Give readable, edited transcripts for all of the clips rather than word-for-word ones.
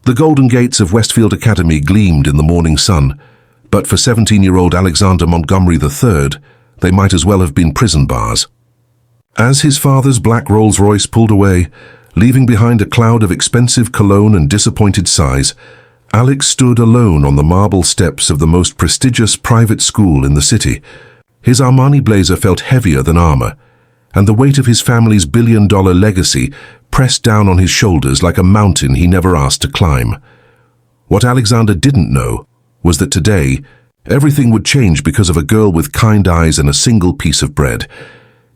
The golden gates of Westfield Academy gleamed in the morning sun, but for 17-year-old Alexander Montgomery III, they might as well have been prison bars. As his father's black Rolls-Royce pulled away, leaving behind a cloud of expensive cologne and disappointed sighs, Alex stood alone on the marble steps of the most prestigious private school in the city. His Armani blazer felt heavier than armor, and the weight of his family's billion-dollar legacy pressed down on his shoulders like a mountain he never asked to climb. What Alexander didn't know was that today, everything would change because of a girl with kind eyes and a single piece of bread.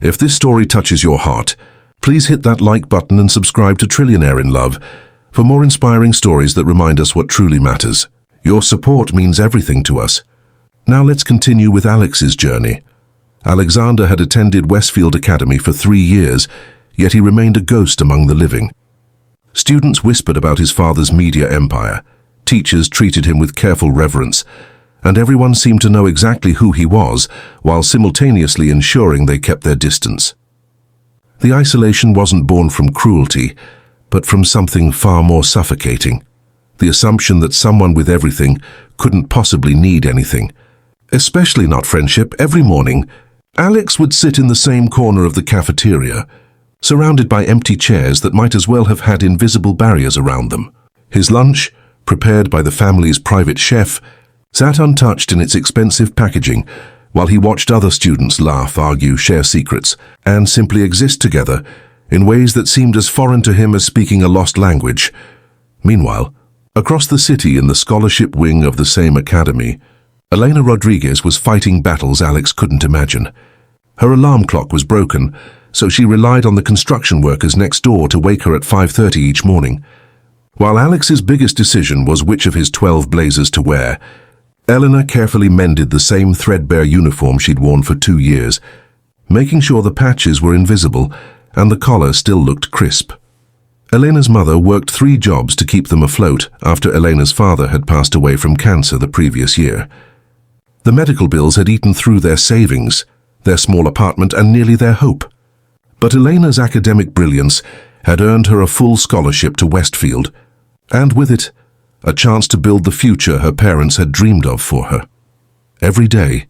If this story touches your heart, please hit that like button and subscribe to Trillionaire in Love for more inspiring stories that remind us what truly matters. Your support means everything to us. Now let's continue with Alex's journey. Alexander had attended Westfield Academy for 3 years, yet he remained a ghost among the living. Students whispered about his father's media empire, teachers treated him with careful reverence, and everyone seemed to know exactly who he was, while simultaneously ensuring they kept their distance. The isolation wasn't born from cruelty, but from something far more suffocating. The assumption that someone with everything couldn't possibly need anything. Especially not friendship. Every morning, Alex would sit in the same corner of the cafeteria, surrounded by empty chairs that might as well have had invisible barriers around them. His lunch, prepared by the family's private chef, sat untouched in its expensive packaging, while he watched other students laugh, argue, share secrets, and simply exist together in ways that seemed as foreign to him as speaking a lost language. Meanwhile, across the city in the scholarship wing of the same academy, Elena Rodriguez was fighting battles Alex couldn't imagine. Her alarm clock was broken, so she relied on the construction workers next door to wake her at 5:30 each morning. While Alex's biggest decision was which of his 12 blazers to wear, Elena carefully mended the same threadbare uniform she'd worn for 2 years, making sure the patches were invisible and the collar still looked crisp. Elena's mother worked 3 jobs to keep them afloat after Elena's father had passed away from cancer the previous year. The medical bills had eaten through their savings, their small apartment, and nearly their hope. But Elena's academic brilliance had earned her a full scholarship to Westfield, and with it, a chance to build the future her parents had dreamed of for her. Every day,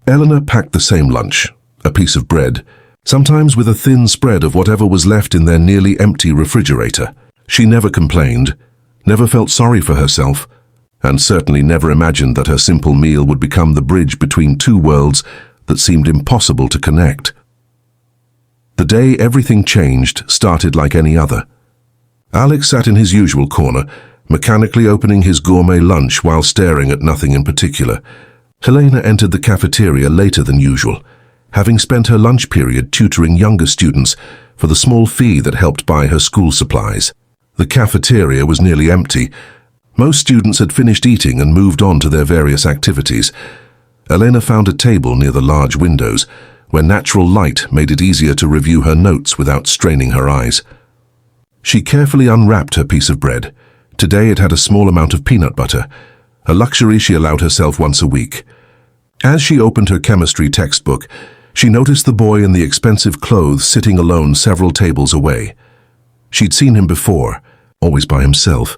Elena packed the same lunch, a piece of bread, sometimes with a thin spread of whatever was left in their nearly empty refrigerator. She never complained, never felt sorry for herself, and certainly never imagined that her simple meal would become the bridge between 2 worlds that seemed impossible to connect. The day everything changed started like any other. Alex sat in his usual corner, mechanically opening his gourmet lunch while staring at nothing in particular. Elena entered the cafeteria later than usual, having spent her lunch period tutoring younger students for the small fee that helped buy her school supplies. The cafeteria was nearly empty. Most students had finished eating and moved on to their various activities. Elena found a table near the large windows, where natural light made it easier to review her notes without straining her eyes. She carefully unwrapped her piece of bread. Today it had a small amount of peanut butter, a luxury she allowed herself once a week. As she opened her chemistry textbook, she noticed the boy in the expensive clothes sitting alone several tables away. She'd seen him before, always by himself,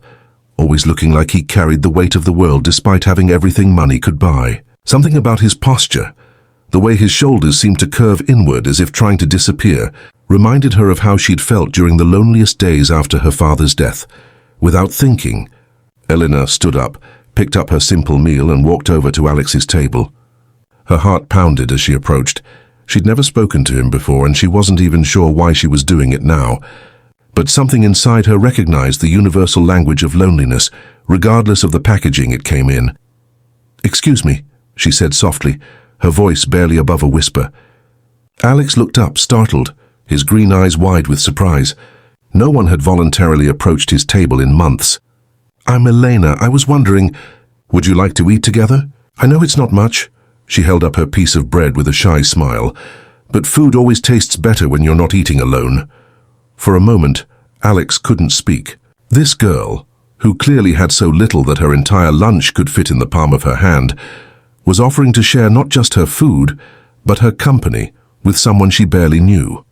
always looking like he carried the weight of the world despite having everything money could buy. Something about his posture, the way his shoulders seemed to curve inward as if trying to disappear, reminded her of how she'd felt during the loneliest days after her father's death. Without thinking, Elena stood up, picked up her simple meal and walked over to Alex's table. Her heart pounded as she approached. She'd never spoken to him before, and she wasn't even sure why she was doing it now. But something inside her recognized the universal language of loneliness, regardless of the packaging it came in. "Excuse me," she said softly, her voice barely above a whisper. Alex looked up, startled, his green eyes wide with surprise. No one had voluntarily approached his table in months. "I'm Elena. I was wondering, would you like to eat together? I know it's not much." She held up her piece of bread with a shy smile. "But food always tastes better when you're not eating alone." For a moment, Alex couldn't speak. This girl, who clearly had so little that her entire lunch could fit in the palm of her hand, was offering to share not just her food, but her company with someone she barely knew.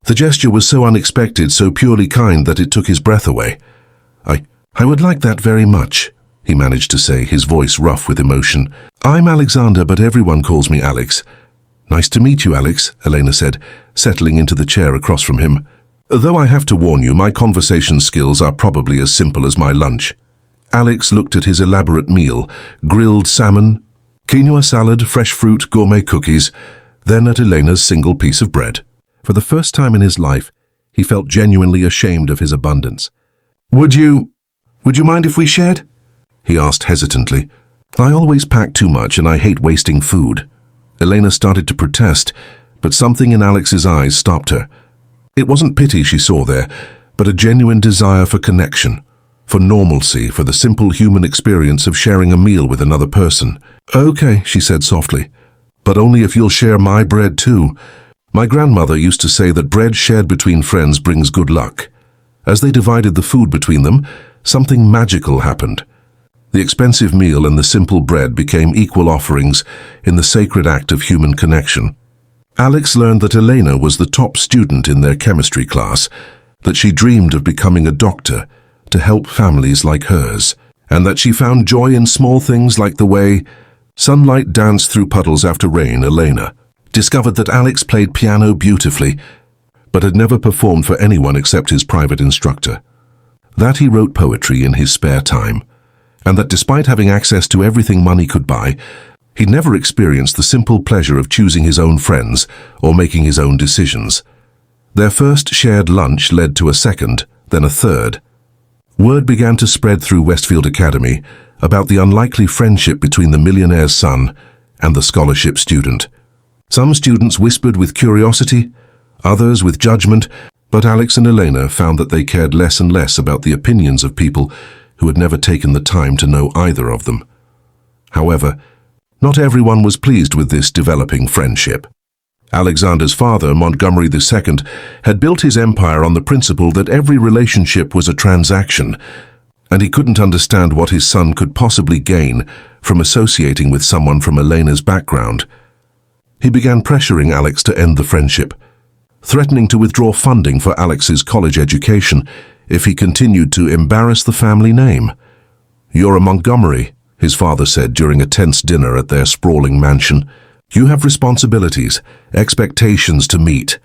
The gesture was so unexpected, so purely kind that it took his breath away. "I would like that very much," he managed to say, his voice rough with emotion. "I'm Alexander, but everyone calls me Alex." "Nice to meet you, Alex," Elena said, settling into the chair across from him. "Though I have to warn you, my conversation skills are probably as simple as my lunch." Alex looked at his elaborate meal, grilled salmon, quinoa salad, fresh fruit, gourmet cookies, then at Elena's single piece of bread. For the first time in his life, he felt genuinely ashamed of his abundance. Would you mind if we shared?" he asked hesitantly. "I always pack too much and I hate wasting food." Elena started to protest, but something in Alex's eyes stopped her. It wasn't pity she saw there, but a genuine desire for connection, for normalcy, for the simple human experience of sharing a meal with another person. "Okay," she said softly, "but only if you'll share my bread too. My grandmother used to say that bread shared between friends brings good luck." As they divided the food between them, something magical happened. The expensive meal and the simple bread became equal offerings in the sacred act of human connection. Alex learned that Elena was the top student in their chemistry class, that she dreamed of becoming a doctor to help families like hers, and that she found joy in small things like the way sunlight danced through puddles after rain. Elena discovered that Alex played piano beautifully, but had never performed for anyone except his private instructor. That he wrote poetry in his spare time, and that despite having access to everything money could buy, he'd never experienced the simple pleasure of choosing his own friends or making his own decisions. Their first shared lunch led to a second, then a third. Word began to spread through Westfield Academy about the unlikely friendship between the millionaire's son and the scholarship student. Some students whispered with curiosity, others with judgment, but Alex and Elena found that they cared less and less about the opinions of people who had never taken the time to know either of them. However, not everyone was pleased with this developing friendship. Alexander's father, Montgomery II, had built his empire on the principle that every relationship was a transaction, and he couldn't understand what his son could possibly gain from associating with someone from Elena's background. He began pressuring Alex to end the friendship, threatening to withdraw funding for Alex's college education if he continued to embarrass the family name. "You're a Montgomery," his father said during a tense dinner at their sprawling mansion. "You have responsibilities, expectations to meet.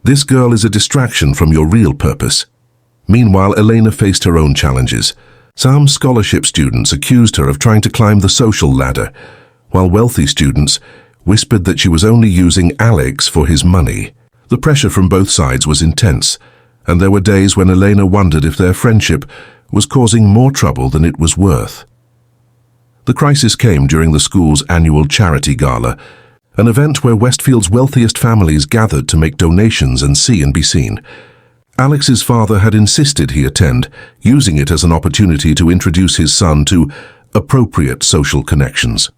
This girl is a distraction from your real purpose." Meanwhile, Elena faced her own challenges. Some scholarship students accused her of trying to climb the social ladder, while wealthy students whispered that she was only using Alex for his money. The pressure from both sides was intense, and there were days when Elena wondered if their friendship was causing more trouble than it was worth. The crisis came during the school's annual charity gala, an event where Westfield's wealthiest families gathered to make donations and see and be seen. Alex's father had insisted he attend, using it as an opportunity to introduce his son to appropriate social connections.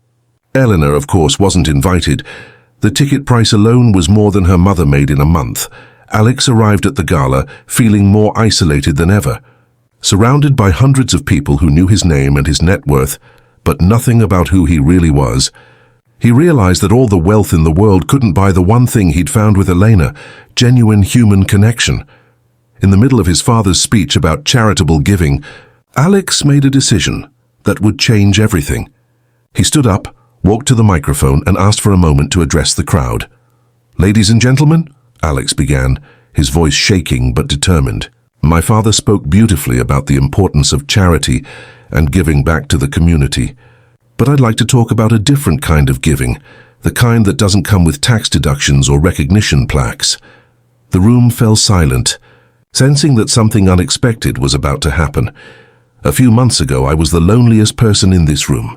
Elena, of course, wasn't invited. The ticket price alone was more than her mother made in a month. Alex arrived at the gala feeling more isolated than ever, surrounded by hundreds of people who knew his name and his net worth, but nothing about who he really was. He realized that all the wealth in the world couldn't buy the one thing he'd found with Elena, genuine human connection. In the middle of his father's speech about charitable giving, Alex made a decision that would change everything. He stood up, walked to the microphone, and asked for a moment to address the crowd. "Ladies and gentlemen," Alex began, his voice shaking but determined. "My father spoke beautifully about the importance of charity and giving back to the community. But I'd like to talk about a different kind of giving, the kind that doesn't come with tax deductions or recognition plaques." The room fell silent, sensing that something unexpected was about to happen. A few months ago, I was the loneliest person in this room,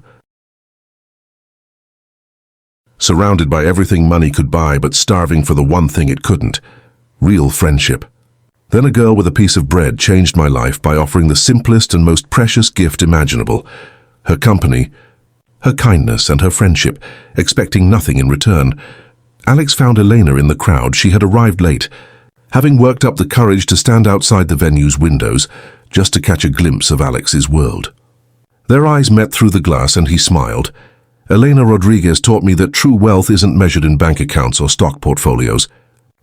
surrounded by everything money could buy but starving for the one thing it couldn't: real friendship. Then a girl with a piece of bread changed my life by offering the simplest and most precious gift imaginable: her company, her kindness, and her friendship, expecting nothing in return. Alex found Elena in the crowd. She had arrived late, having worked up the courage to stand outside the venue's windows just to catch a glimpse of Alex's world. Their eyes met through the glass and he smiled. "Elena Rodriguez taught me that true wealth isn't measured in bank accounts or stock portfolios.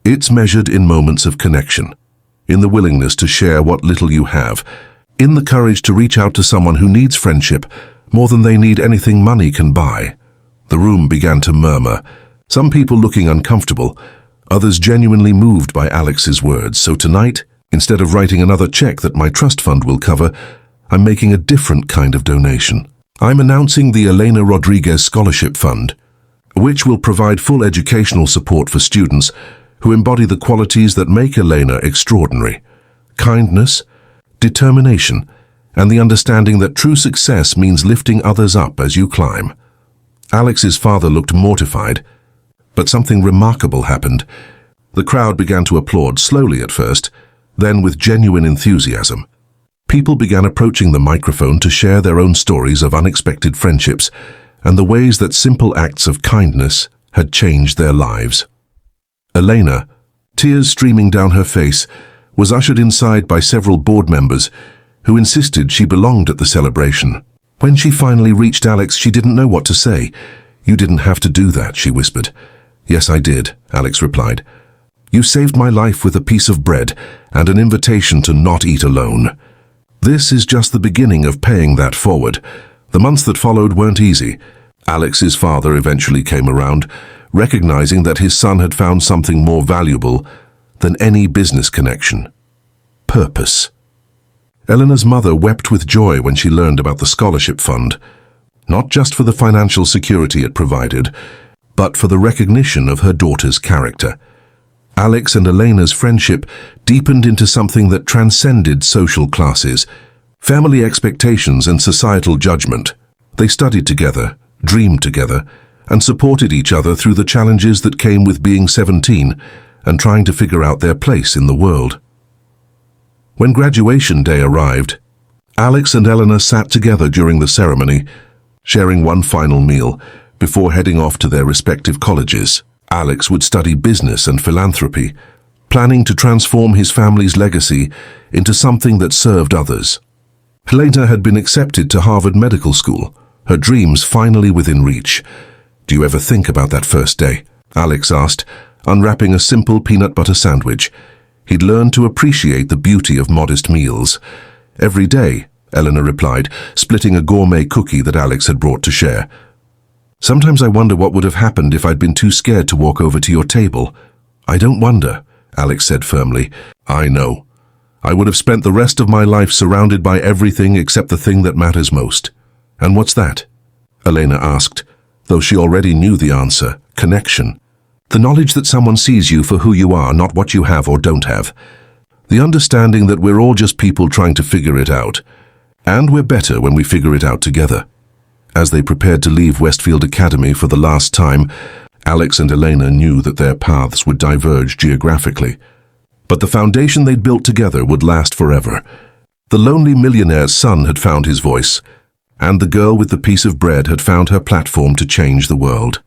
It's measured in moments of connection, in the willingness to share what little you have, in the courage to reach out to someone who needs friendship more than they need anything money can buy. The room began to murmur, some people looking uncomfortable, others genuinely moved by Alex's words. So tonight, instead of writing another check that my trust fund will cover, I'm making a different kind of donation. I'm announcing the Elena Rodriguez Scholarship Fund, which will provide full educational support for students who embody the qualities that make Elena extraordinary: kindness, determination, and the understanding that true success means lifting others up as you climb. Alex's father looked mortified, but something remarkable happened. The crowd began to applaud, slowly at first, then with genuine enthusiasm. People began approaching the microphone to share their own stories of unexpected friendships and the ways that simple acts of kindness had changed their lives. Elena, tears streaming down her face, was ushered inside by several board members who insisted she belonged at the celebration. When she finally reached Alex, she didn't know what to say. "You didn't have to do that," she whispered. "Yes, I did," Alex replied. "You saved my life with a piece of bread and an invitation to not eat alone." This is just the beginning of paying that forward. The months that followed weren't easy. Alex's father eventually came around, recognizing that his son had found something more valuable than any business connection: purpose. Elena's mother wept with joy when she learned about the scholarship fund, not just for the financial security it provided, but for the recognition of her daughter's character. Alex and Elena's friendship deepened into something that transcended social classes, family expectations, and societal judgment. They studied together, dreamed together, and supported each other through the challenges that came with being 17 and trying to figure out their place in the world. When graduation day arrived, Alex and Elena sat together during the ceremony, sharing one final meal before heading off to their respective colleges. Alex would study business and philanthropy, planning to transform his family's legacy into something that served others. Elena had been accepted to Harvard Medical School, her dreams finally within reach. "Do you ever think about that first day?" Alex asked, unwrapping a simple peanut butter sandwich. He'd learned to appreciate the beauty of modest meals. "Every day," Elena replied, splitting a gourmet cookie that Alex had brought to share. "Sometimes I wonder what would have happened if I'd been too scared to walk over to your table." "I don't wonder," Alex said firmly. "I know. I would have spent the rest of my life surrounded by everything except the thing that matters most." "And what's that?" Elena asked, though she already knew the answer: connection. The knowledge that someone sees you for who you are, not what you have or don't have. The understanding that we're all just people trying to figure it out. And we're better when we figure it out together. As they prepared to leave Westfield Academy for the last time, Alex and Elena knew that their paths would diverge geographically. But the foundation they'd built together would last forever. The lonely millionaire's son had found his voice, and the girl with the piece of bread had found her platform to change the world.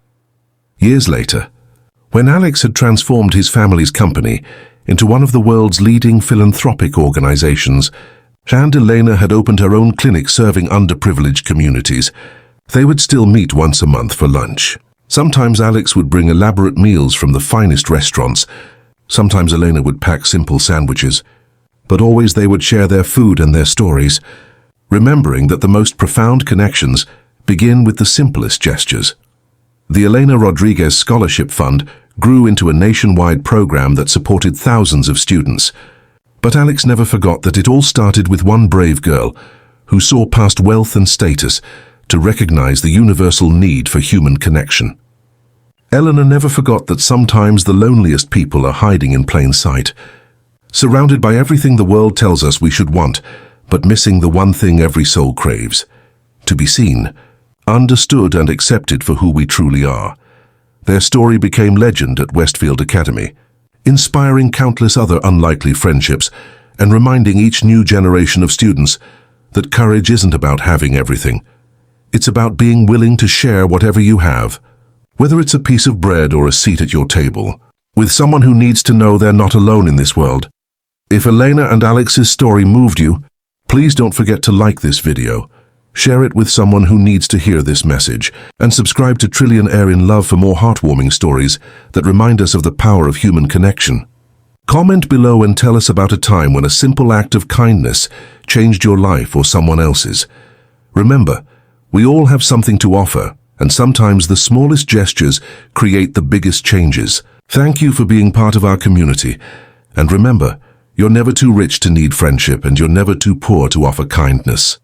Years later, when Alex had transformed his family's company into one of the world's leading philanthropic organizations, and Elena had opened her own clinic serving underprivileged communities, they would still meet once a month for lunch. Sometimes Alex would bring elaborate meals from the finest restaurants. Sometimes Elena would pack simple sandwiches. But always they would share their food and their stories, remembering that the most profound connections begin with the simplest gestures. The Elena Rodriguez Scholarship Fund grew into a nationwide program that supported thousands of students. But Alex never forgot that it all started with one brave girl who saw past wealth and status to recognize the universal need for human connection. Elena never forgot that sometimes the loneliest people are hiding in plain sight, surrounded by everything the world tells us we should want, but missing the one thing every soul craves: to be seen, understood, and accepted for who we truly are. Their story became legend at Westfield Academy, inspiring countless other unlikely friendships and reminding each new generation of students that courage isn't about having everything. It's about being willing to share whatever you have, whether it's a piece of bread or a seat at your table, with someone who needs to know they're not alone in this world. If Elena and Alex's story moved you, please don't forget to like this video, share it with someone who needs to hear this message, and subscribe to Millionaire in Love for more heartwarming stories that remind us of the power of human connection. Comment below and tell us about a time when a simple act of kindness changed your life or someone else's. Remember, we all have something to offer, and sometimes the smallest gestures create the biggest changes. Thank you for being part of our community. And remember, you're never too rich to need friendship, and you're never too poor to offer kindness.